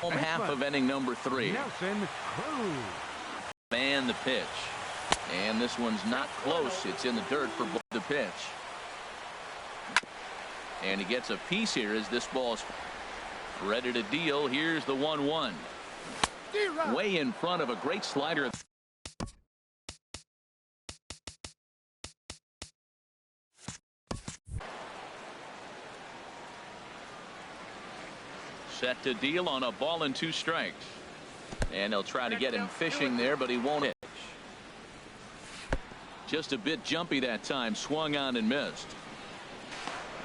Home half of inning number 3. And the pitch. And this one's not close. It's in the dirt for the pitch. And he gets a piece here as this ball's ready to deal. Here's the 1-1. Way in front of a great slider. Set to deal on a ball and 2 strikes. And they'll try to get him fishing there, but he won't hit. Just a bit jumpy that time. Swung on and missed.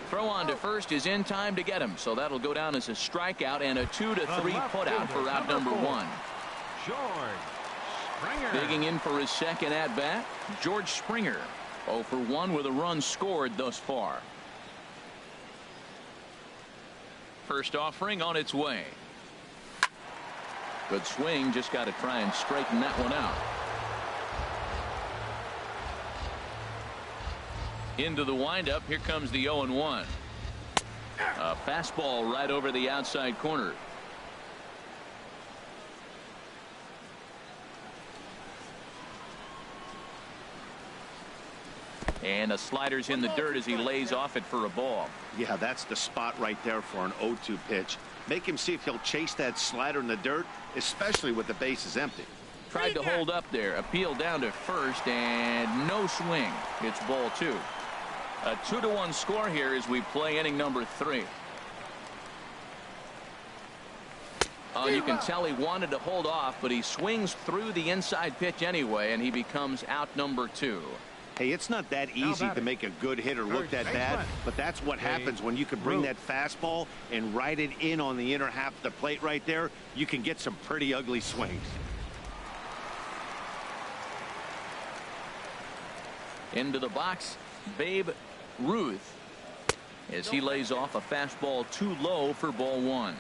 Throw on to first is in time to get him. So that'll go down as a strikeout and a 2-3 putout for out number 1. Digging in for his second at bat, George Springer. 0 for 1 with a run scored thus far. First offering on its way. Good swing. Just got to try and straighten that one out. Into the windup. Here comes the 0-1. A fastball right over the outside corner. And a slider's in the dirt as he lays off it for a ball. Yeah, that's the spot right there for an 0-2 pitch. Make him see if he'll chase that slider in the dirt, especially with the bases empty. Tried to hold up there. Appeal down to first and no swing. It's ball 2. A 2-1 score here as we play inning number 3. You can tell he wanted to hold off, but he swings through the inside pitch anyway, and he becomes out number 2. Hey, it's not that easy to make a good hitter look that bad, but that's what happens when you can bring that fastball and ride it in on the inner half of the plate right there. You can get some pretty ugly swings. Into the box, Babe Ruth, as he lays off a fastball too low for ball 1.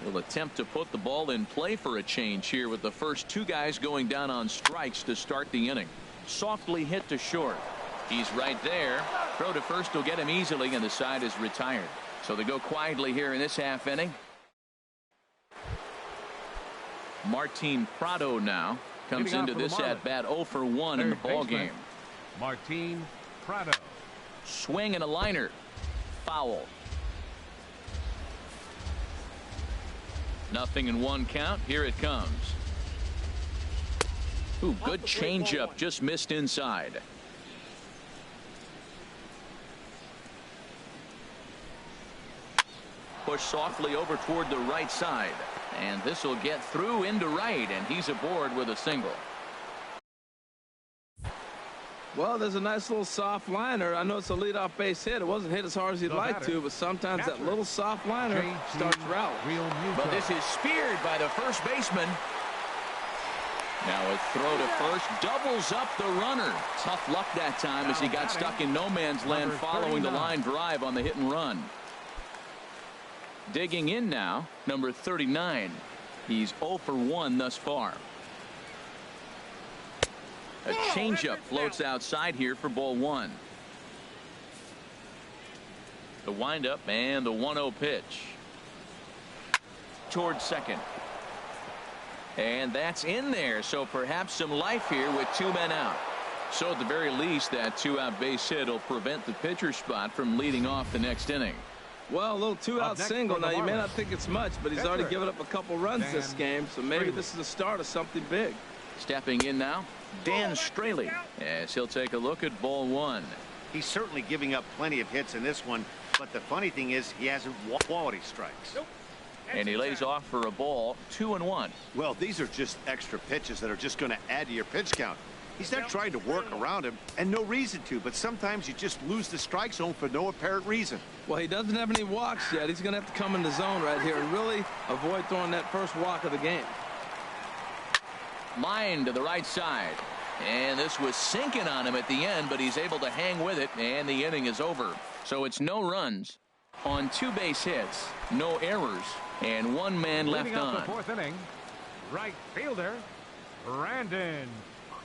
He'll attempt to put the ball in play for a change here with the first 2 guys going down on strikes to start the inning. Softly hit to short. He's right there. Throw to first will get him easily, and the side is retired. So they go quietly here in this half inning. Martin Prado now comes into this at bat 0 for 1 in the ball game. Martin Prado. Swing and a liner. Foul. 0-1 count. Here it comes. Ooh, good changeup, just missed inside. Push softly over toward the right side, and this will get through into right, and he's aboard with a single. Well, there's a nice little soft liner. I know it's a leadoff base hit. It wasn't hit as hard as he'd like to, but sometimes that little soft liner starts rallying. But this is speared by the first baseman. Now a throw to first, doubles up the runner. Tough luck that time as he got stuck in no man's land following the line drive on the hit and run. Digging in now, number 39. He's 0 for 1 thus far. A changeup floats outside here for ball 1. The windup and the 1-0 pitch. Towards second. And that's in there, so perhaps some life here with 2 men out. So at the very least, that 2-out base hit will prevent the pitcher spot from leading off the next inning. Well, a little 2-out single. Now, you may not think it's much, but he's already given up a couple runs this game, so maybe this is the start of something big. Stepping in now, Dan Straley, as he'll take a look at ball 1. He's certainly giving up plenty of hits in this one, but the funny thing is he hasn't quality strikes. And he lays off for a ball, 2-1. Well, these are just extra pitches that are just going to add to your pitch count. He's not trying to work around him, and no reason to, but sometimes you just lose the strike zone for no apparent reason. Well, he doesn't have any walks yet. He's going to have to come in the zone right here and really avoid throwing that first walk of the game. Line to the right side. And this was sinking on him at the end, but he's able to hang with it, and the inning is over. So it's no runs on 2 base hits, no errors, and 1 man left on. The 4th inning, right fielder, Brandon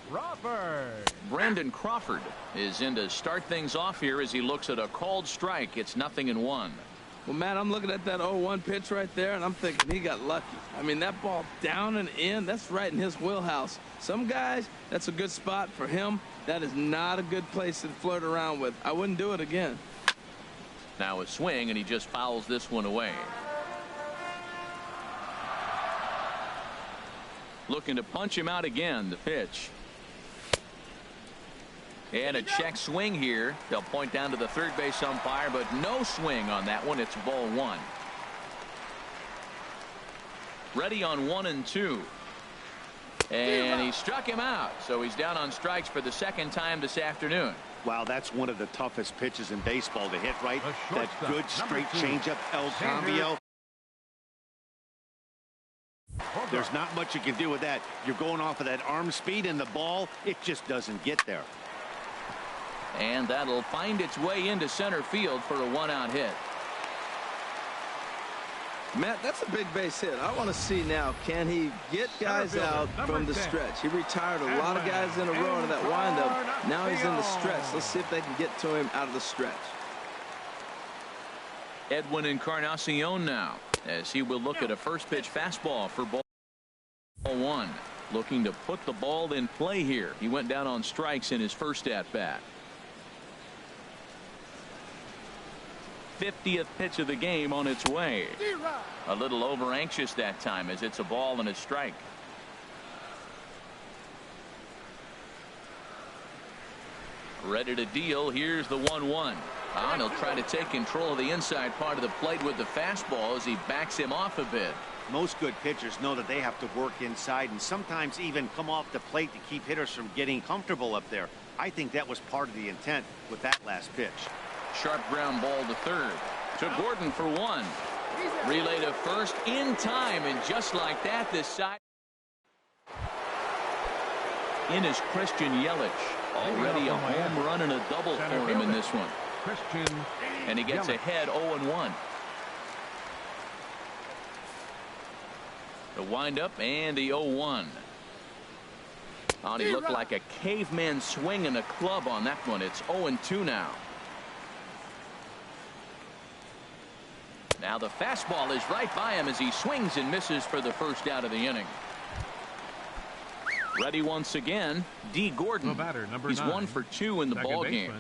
Crawford. Brandon Crawford is in to start things off here as he looks at a called strike. It's 0-1. Well, Matt, I'm looking at that 0-1 pitch right there, and I'm thinking he got lucky. I mean, that ball down and in, that's right in his wheelhouse. Some guys, that's a good spot. For him, that is not a good place to flirt around with. I wouldn't do it again. Now a swing, and he just fouls this one away. Looking to punch him out again, the pitch. And a check swing here. They'll point down to the third base umpire, but no swing on that one. It's ball one. Ready on 1 and 2. And he struck him out. So he's down on strikes for the second time this afternoon. Wow, that's one of the toughest pitches in baseball to hit, right? That good straight changeup, El Cambio. There's not much you can do with that. You're going off of that arm speed, and the ball, it just doesn't get there. And that'll find its way into center field for a 1-out hit. Matt, that's a big base hit. I want to see now, can he get guys out from the stretch? He retired a lot of guys in a row out of that windup. Now he's in the stretch. Let's see if they can get to him out of the stretch. Edwin Encarnacion now, as he will look at a first pitch fastball for ball one. Looking to put the ball in play here. He went down on strikes in his first at bat. 50th pitch of the game on its way. A little over anxious that time, as it's a ball and a strike. Ready to deal. Here's the 1-1. And he'll try to take control of the inside part of the plate with the fastball as he backs him off a bit. Most good pitchers know that they have to work inside and sometimes even come off the plate to keep hitters from getting comfortable up there. I think that was part of the intent with that last pitch. Sharp ground ball to third. To Gordon for 1. Relay to first in time, and just like that, this side in is Christian Yelich. Already a home run and a double for him in this one. And he gets ahead 0-1. The windup and the 0-1. He looked like a caveman swinging a club on that one. It's 0-2 now. Now the fastball is right by him as he swings and misses for the first out of the inning. Ready once again, D. Gordon. He's 1 for 2 in the ball game.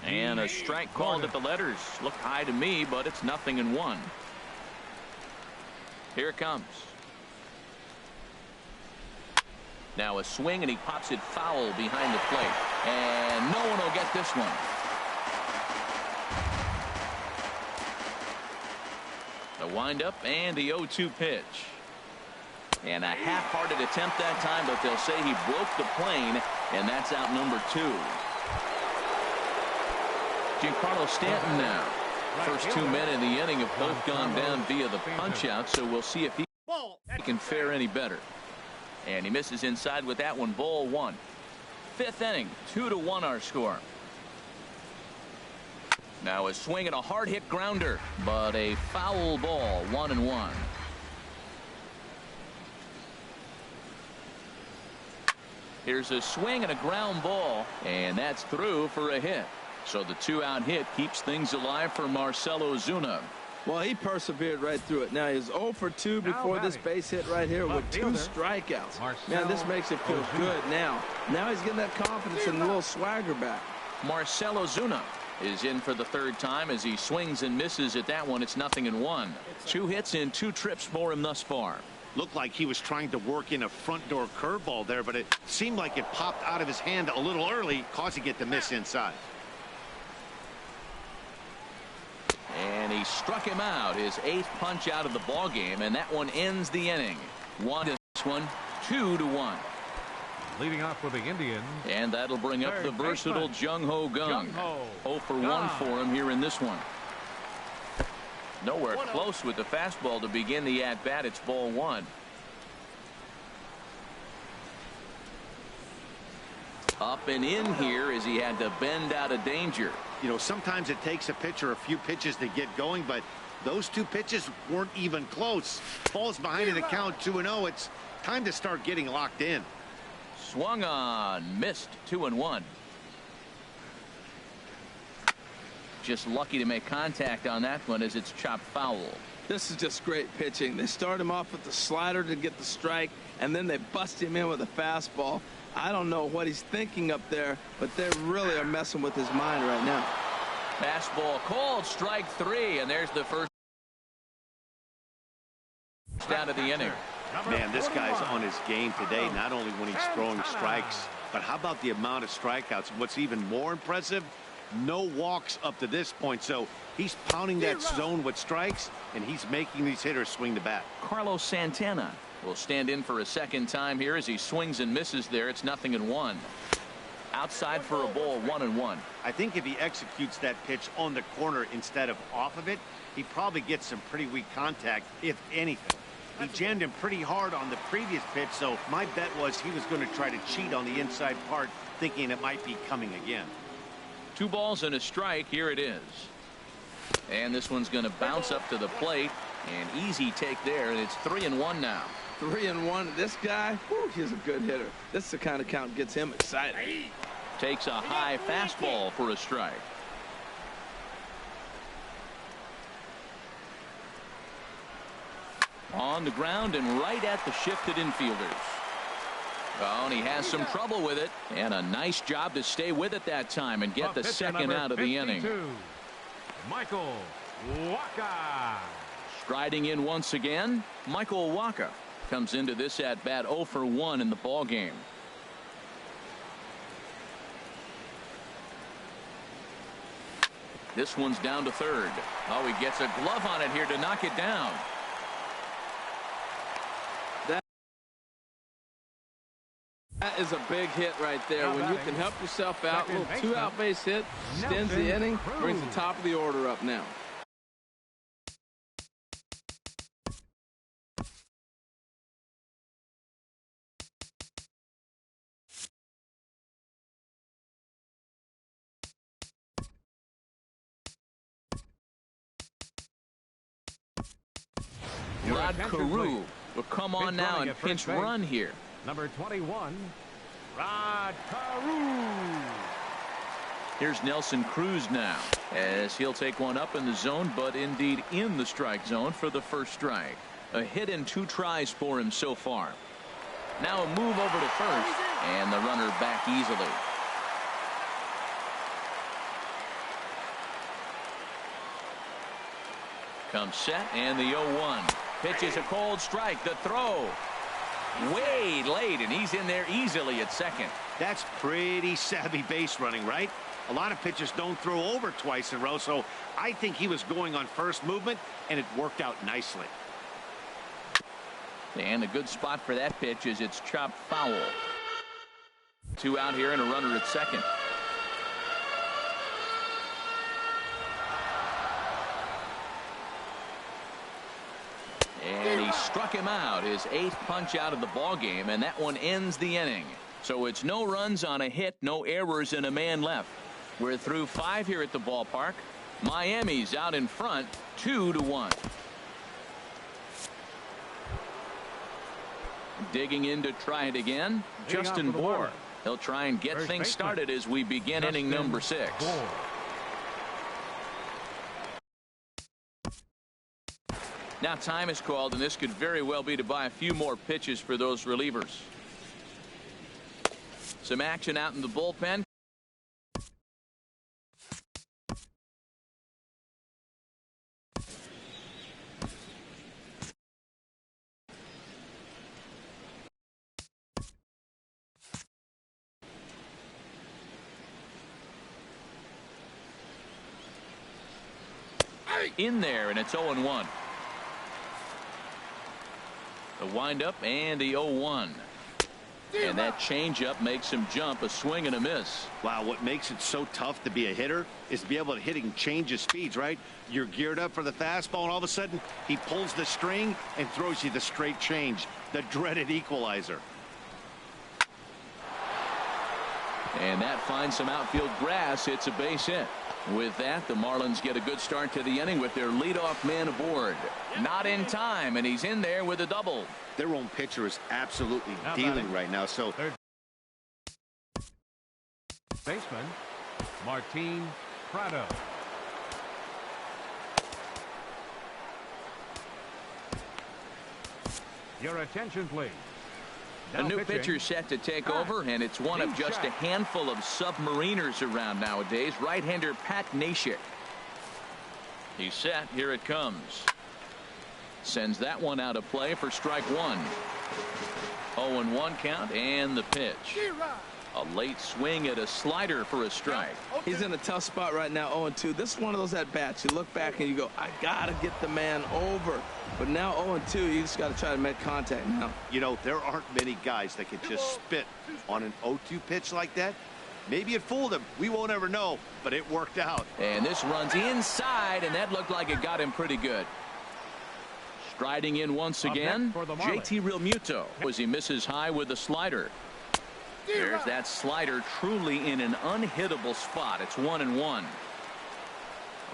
And a strike called at the letters. Looked high to me, but it's 0-1. Here it comes. Now a swing, and he pops it foul behind the plate. And no one will get this one. The windup and the 0-2 pitch. And a half-hearted attempt that time, but they'll say he broke the plane, and that's out number 2. Giancarlo Stanton now. First 2 men in the inning have both gone down via the punch-out, so we'll see if he can fare any better. And he misses inside with that one. Ball 1. 5th inning, 2-1 our score. Now a swing and a hard hit grounder, but a foul ball. 1-1. Here's a swing and a ground ball, and that's through for a hit. So the 2-out hit keeps things alive for Marcell Ozuna. Well, he persevered right through it. Now he's 0 for 2 before this base hit right here with 2 strikeouts. Man, this makes it feel good now. Now he's getting that confidence and a little swagger back. Marcell Ozuna is in for the 3rd time as he swings and misses at that one. It's 0-1. 2 hits in 2 trips for him thus far. Looked like he was trying to work in a front door curveball there, but it seemed like it popped out of his hand a little early, causing it to miss inside. And he struck him out, his 8th punch out of the ball game, and that one ends the inning. 1-1, 2-1. Leading off with the Indians. And that'll bring up the versatile Jung-Ho Kang. 0 for 1 for him here in this one. Nowhere close with the fastball to begin the at-bat. It's ball 1. Up and in here as he had to bend out of danger. You know, sometimes it takes a pitcher a few pitches to get going, but those 2 pitches weren't even close. Falls behind in the count 2-0. It's time to start getting locked in. Swung on, missed. 2-1. just lucky to make contact on that one as it's chopped foul. This is just great pitching. They start him off with the slider to get the strike, and then they bust him in with a fastball. I don't know what he's thinking up there, but they really are messing with his mind right now. Fastball called, strike 3, and there's the first down of the inning. Man, this guy's on his game today, not only when he's throwing strikes, but how about the amount of strikeouts? What's even more impressive, no walks up to this point. So he's pounding that zone with strikes, and he's making these hitters swing the bat. Carlos Santana will stand in for a second time here as he swings and misses there. It's 0-1. Outside for a ball, 1-1. I think if he executes that pitch on the corner instead of off of it, he probably gets some pretty weak contact, if anything. He jammed him pretty hard on the previous pitch, so my bet was he was going to try to cheat on the inside part, thinking it might be coming again. 2 balls and a strike. Here it is. And this one's going to bounce up to the plate. An easy take there, and it's 3-1 now. 3-1. This guy, whew, he's a good hitter. This is the kind of count gets him excited. Takes a high fastball for a strike. On the ground and right at the shifted infielders. Oh, and he has some trouble with it. And a nice job to stay with it that time and get the second out of the inning. Michael Wacha. Striding in once again, Michael Wacha comes into this at bat 0 for 1 in the ball game. This one's down to third. Oh, he gets a glove on it here to knock it down. That is a big hit right there. When you can help yourself out, a little 2-out base hit, extends the inning, brings the top of the order up now. Rod Carew will come on now and pinch run here. Number 21, Rod Carew. Here's Nelson Cruz now as he'll take one up in the zone, but indeed in the strike zone for the first strike. A hit in 2 tries for him so far. Now a move over to first, and the runner back easily. Comes set, and the 0-1. Pitch is a cold strike. The throw way late, and he's in there easily at second. That's pretty savvy base running, right? A lot of pitchers don't throw over twice in a row, so I think he was going on first movement, and it worked out nicely. And a good spot for that pitch is it's chopped foul. 2 out here and a runner at second. And he struck him out, his 8th punch out of the ball game, and that one ends the inning. So it's no runs on a hit, no errors, and a man left. We're through 5 here at the ballpark. Miami's out in front, 2-1. Digging in to try it again, Justin Bohr. He'll try and get things started as we begin inning number 6. Now time is called, and this could very well be to buy a few more pitches for those relievers. Some action out in the bullpen. In there, and it's 0-1. The windup and the 0-1. And that changeup makes him jump, a swing and a miss. Wow, what makes it so tough to be a hitter is to be able to hitting changes speeds, right? You're geared up for the fastball, and all of a sudden he pulls the string and throws you the straight change, the dreaded equalizer. And that finds some outfield grass. It's a base hit. With that, the Marlins get a good start to the inning with their leadoff man aboard. Not in time, and he's in there with a double. Their own pitcher is absolutely dealing right now. So third baseman Martin Prado. Your attention, please. A Now new pitching. pitcher set to take over, and it's one of just a handful of submariners around nowadays. Right-hander Pat Neshek. He's set. Here it comes. Sends that one out of play for strike one. 0-1 count, and the pitch. A late swing at a slider for a strike. He's in a tough spot right now, 0-2. This is one of those at-bats. You look back and you go, I got to get the man over. But now 0-2, you just got to try to make contact now. You know, there aren't many guys that can just spit on an 0-2 pitch like that. Maybe it fooled him. We won't ever know, but it worked out. And this runs inside, and that looked like it got him pretty good. Striding in once again, JT Realmuto, as he misses high with the slider. There's that slider truly in an unhittable spot. It's 1-1.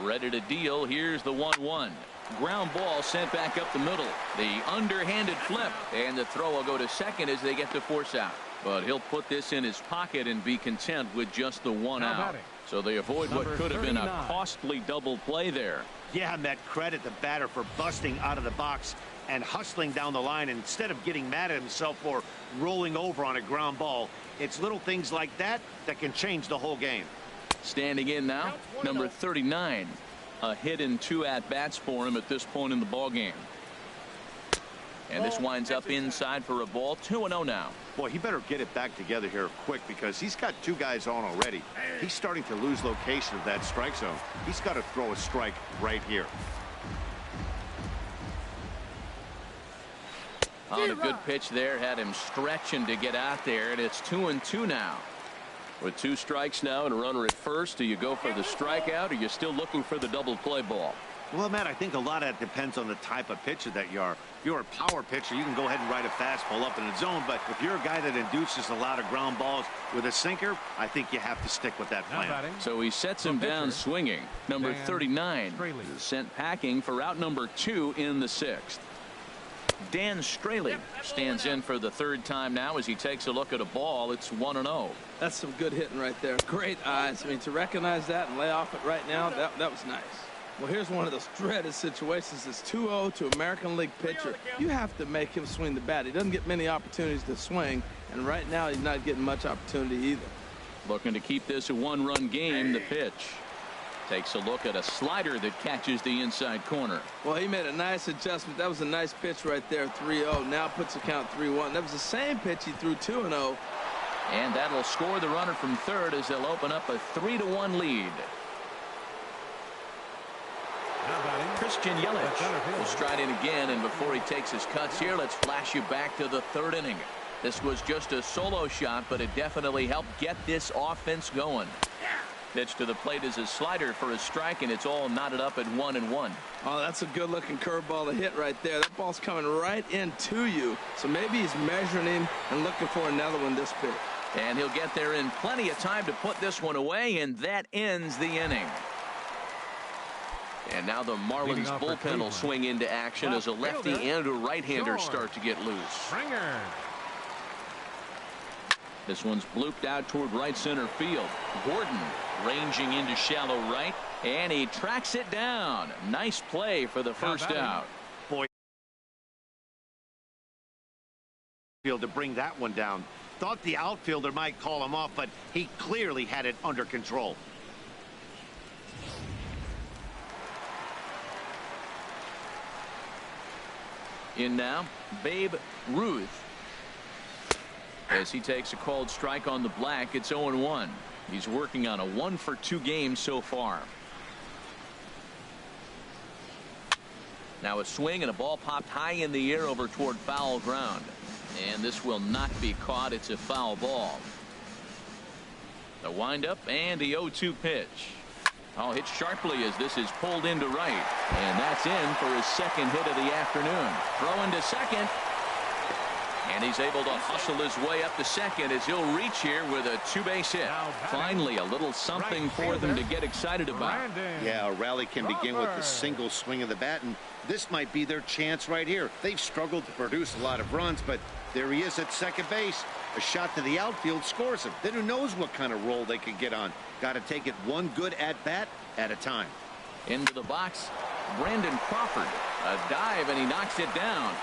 Ready to deal. Here's the 1-1. Ground ball sent back up the middle. The underhanded flip, and the throw will go to second as they get the force out. But he'll put this in his pocket and be content with just the one out. So they avoid what could have been a costly double play there. Yeah, Met, credit the batter for busting out of the box and hustling down the line instead of getting mad at himself for rolling over on a ground ball. It's little things like that that can change the whole game. Standing in now, number 39. A hit in 2 at-bats for him at this point in the ball game. And this winds up inside for a ball. 2-0 now. Boy, he better get it back together here quick because he's got 2 guys on already. He's starting to lose location of that strike zone. He's got to throw a strike right here. On a good pitch there, had him stretching to get out there, and it's 2-2 now. With 2 strikes now and a runner at first, do you go for the strikeout or are you still looking for the double play ball? Well, Matt, I think a lot of that depends on the type of pitcher that you are. If you're a power pitcher, you can go ahead and ride a fastball up in the zone. But if you're a guy that induces a lot of ground balls with a sinker, I think you have to stick with that plan. So he sets him down swinging. Number 39 is sent packing for out number 2 in the 6th. Dan Straley stands in for the 3rd time now as he takes a look at a ball. It's 1-0. That's some good hitting right there. Great eyes. I mean, to recognize that and lay off it right now, that was nice. Well, here's one of those dreaded situations. It's 2-0 to American League pitcher. You have to make him swing the bat. He doesn't get many opportunities to swing, and right now he's not getting much opportunity either. Looking to keep this a 1-run game. The pitch. Takes a look at a slider that catches the inside corner. Well, he made a nice adjustment. That was a nice pitch right there, 3-0. Now puts the count 3-1. That was the same pitch he threw 2-0. And that'll score the runner from third as they'll open up a 3-1 lead. Christian Yelich will stride in again, and before he takes his cuts here, let's flash you back to the 3rd inning. This was just a solo shot, but it definitely helped get this offense going. Pitch to the plate is a slider for a strike, and it's all knotted up at 1-1. Oh, that's a good-looking curveball to hit right there. That ball's coming right into you. So maybe he's measuring him and looking for another one this pitch. And he'll get there in plenty of time to put this one away, and that ends the inning. And now the Marlins bullpen will swing into action as a lefty and a right-hander start to get loose. This one's blooped out toward right center field. Gordon ranging into shallow right, and he tracks it down. Nice play for the first out. Boy, to bring that one down. Thought the outfielder might call him off, but he clearly had it under control. In now, Babe Ruth. As he takes a called strike on the black, it's 0-1. He's working on a 1-for-2 game so far. Now a swing and a ball popped high in the air over toward foul ground. And this will not be caught. It's a foul ball. The windup and the 0-2 pitch. Oh, hit sharply as this is pulled into right. And that's in for his 2nd hit of the afternoon. Throw into second. And he's able to hustle his way up to second as he'll reach here with a 2-base hit. Finally, a little something for them to get excited about. Yeah, a rally can begin with a single swing of the bat, and this might be their chance right here. They've struggled to produce a lot of runs, but there he is at second base. A shot to the outfield scores him. Then who knows what kind of roll they could get on. Got to take it one good at-bat at a time. Into the box, Brandon Crawford. A dive, and he knocks it down.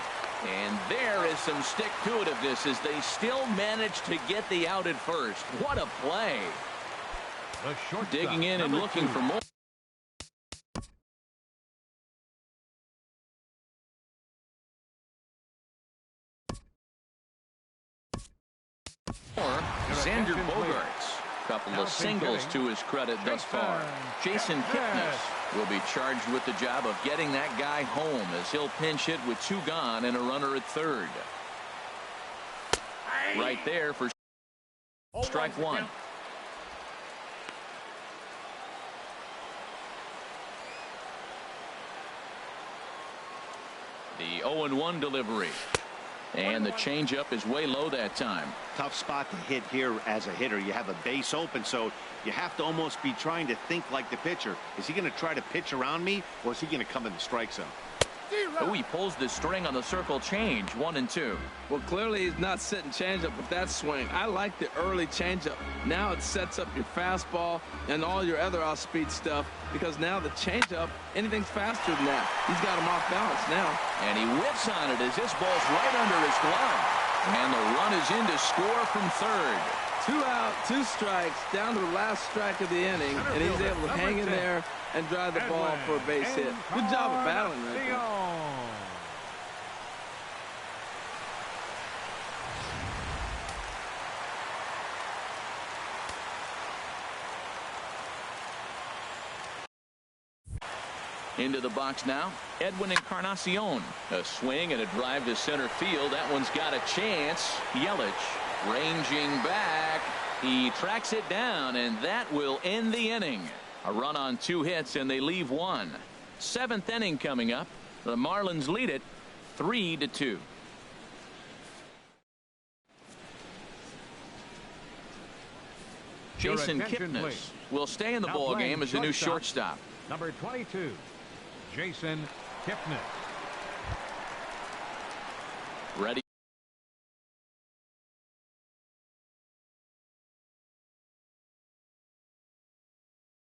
And there is some stick-to-itiveness as they still manage to get the out at first. What a play. The shortstop, Digging in and looking 2. for more. Xander Bogaerts. Couple of singles to his credit thus far. Jason Kipnis will be charged with the job of getting that guy home as he'll pinch hit with 2 gone and a runner at third. Right there for strike 1. The 0-1 delivery. And the changeup is way low that time. Tough spot to hit here as a hitter. You have a base open, so you have to almost be trying to think like the pitcher. Is he going to try to pitch around me, or is he going to come in the strike zone? Oh, he pulls the string on the circle change. 1 and 2. Well, clearly he's not sitting changeup with that swing. I like the early changeup. Now it sets up your fastball and all your other off-speed stuff, because now the changeup, anything's faster than that. He's got him off balance now. And he whips on it as this ball's right under his glove. And the run is in to score from third. 2 out, 2 strikes, down to the last strike of the inning, and he's able to hang in there and drive the ball for a base hit. Good job of battling right there. Into the box now, Edwin Encarnacion. A swing and a drive to center field. That one's got a chance. Yelich ranging back. He tracks it down, and that will end the inning. A run on 2 hits, and they leave 1. 7th inning coming up. The Marlins lead it 3-2. Jason Kipnis will stay in the ball game as a new shortstop. Number 22, Jason Kipnis.